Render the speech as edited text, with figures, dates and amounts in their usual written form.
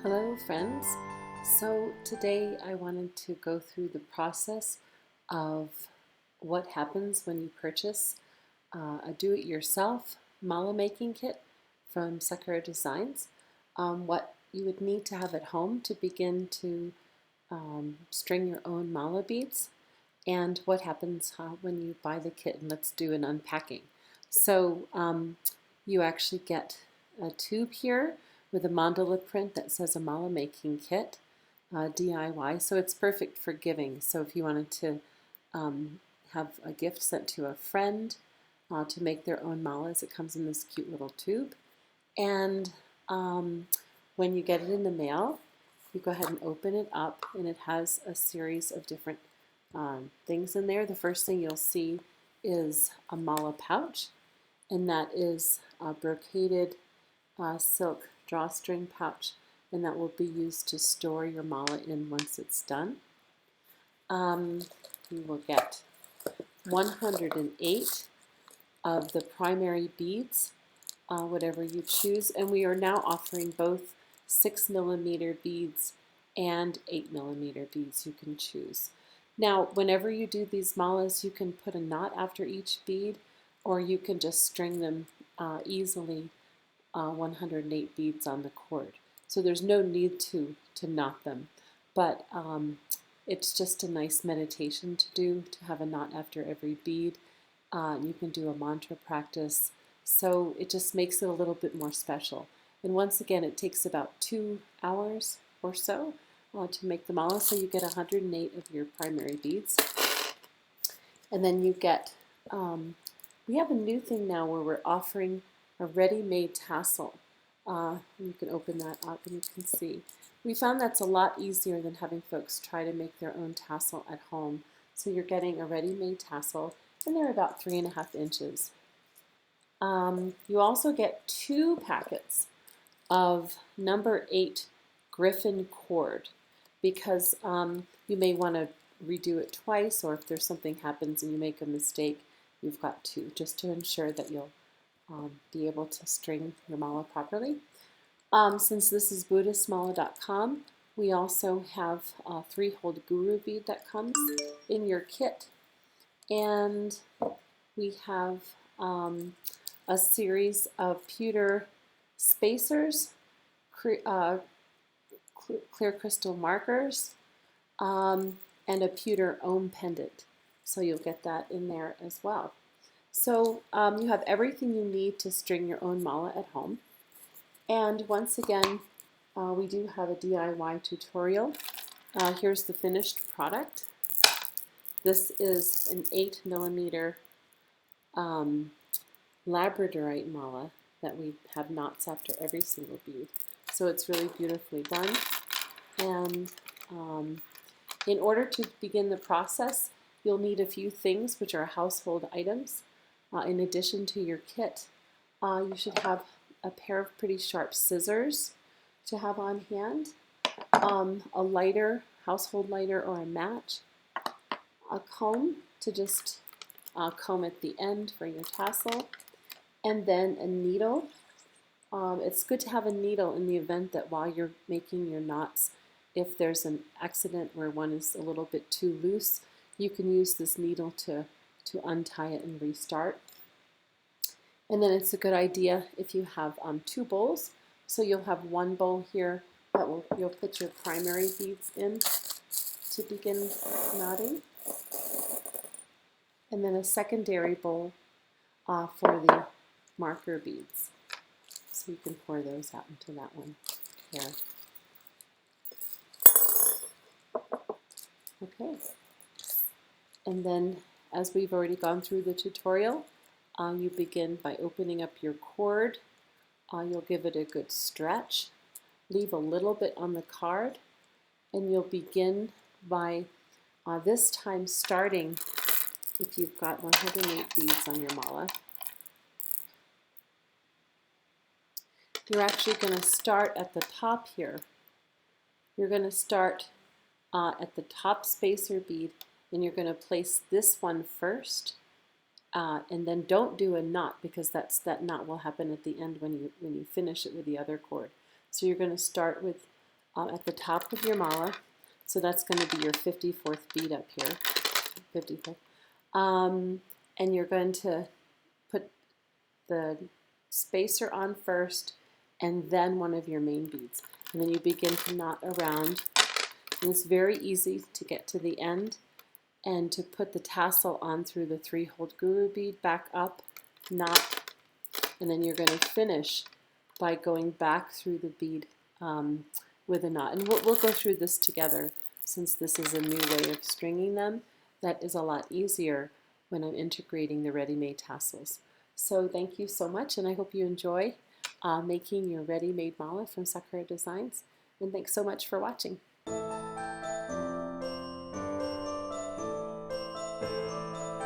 Hello friends. So today I wanted to go through the process of what happens when you purchase a do-it-yourself mala making kit from Sakura Designs, what you would need to have at home to begin to string your own mala beads, and what happens when you buy the kit. And let's do an unpacking. So you actually get a tube here with a mandala print that says a mala making kit, DIY, so it's perfect for giving. So if you wanted to have a gift sent to a friend to make their own malas, it comes in this cute little tube. And when you get it in the mail, you go ahead and open it up, and it has a series of different things in there. The first thing you'll see is a mala pouch, and that is a brocaded silk drawstring pouch, and that will be used to store your mala in once it's done. You will get 108 of the primary beads, whatever you choose, and we are now offering both 6mm beads and 8mm beads. You can choose. Now, whenever you do these malas, you can put a knot after each bead, or you can just string them easily, 108 beads on the cord. So there's no need to knot them, but it's just a nice meditation to do, to have a knot after every bead. You can do a mantra practice, so it just makes it a little bit more special. And once again, it takes about 2 hours or so to make the mala, so you get 108 of your primary beads. And then you get, we have a new thing now where we're offering a ready-made tassel. You can open that up and you can see. We found that's a lot easier than having folks try to make their own tassel at home. So you're getting a ready-made tassel, and they're about 3.5 inches. You also get 2 packets of number 8 Griffin cord, because you may want to redo it twice, or if there's something happens and you make a mistake, you've got 2, just to ensure that you'll be able to string your mala properly. Since this is BuddhistMala.com, we also have a 3-hole guru bead that comes in your kit, and we have a series of pewter spacers, clear crystal markers, and a pewter ohm pendant. So you'll get that in there as well. So you have everything you need to string your own mala at home. And once again, we do have a DIY tutorial. Here's the finished product. This is an 8mm labradorite mala that we have knots after every single bead. So it's really beautifully done. And in order to begin the process, you'll need a few things, which are household items. In addition to your kit, you should have a pair of pretty sharp scissors to have on hand, a lighter, household lighter or a match, a comb to just comb at the end for your tassel, and then a needle. It's good to have a needle in the event that while you're making your knots, if there's an accident where one is a little bit too loose, you can use this needle to untie it and restart. And then it's a good idea if you have 2 bowls. So you'll have one bowl here that you'll put your primary beads in to begin knotting, and then a secondary bowl for the marker beads. So you can pour those out into that one here. Okay. And then, as we've already gone through the tutorial, you begin by opening up your cord. You'll give it a good stretch, leave a little bit on the card, and you'll begin by this time starting, if you've got 108 beads on your mala, you're actually going to start at the top here. You're going to start at the top spacer bead, and you're going to place this one first, and then don't do a knot, because that knot will happen at the end when you finish it with the other cord. So you're going to start with at the top of your mala. So that's going to be your 54th bead up here, 55th. And you're going to put the spacer on first and then one of your main beads. And then you begin to knot around. And it's very easy to get to the end and to put the tassel on through the 3-hole guru bead, back up, knot, and then you're going to finish by going back through the bead with a knot. And we'll go through this together since this is a new way of stringing them. That is a lot easier when I'm integrating the ready-made tassels. So thank you so much, and I hope you enjoy making your ready-made mala from Sakura Designs. And thanks so much for watching.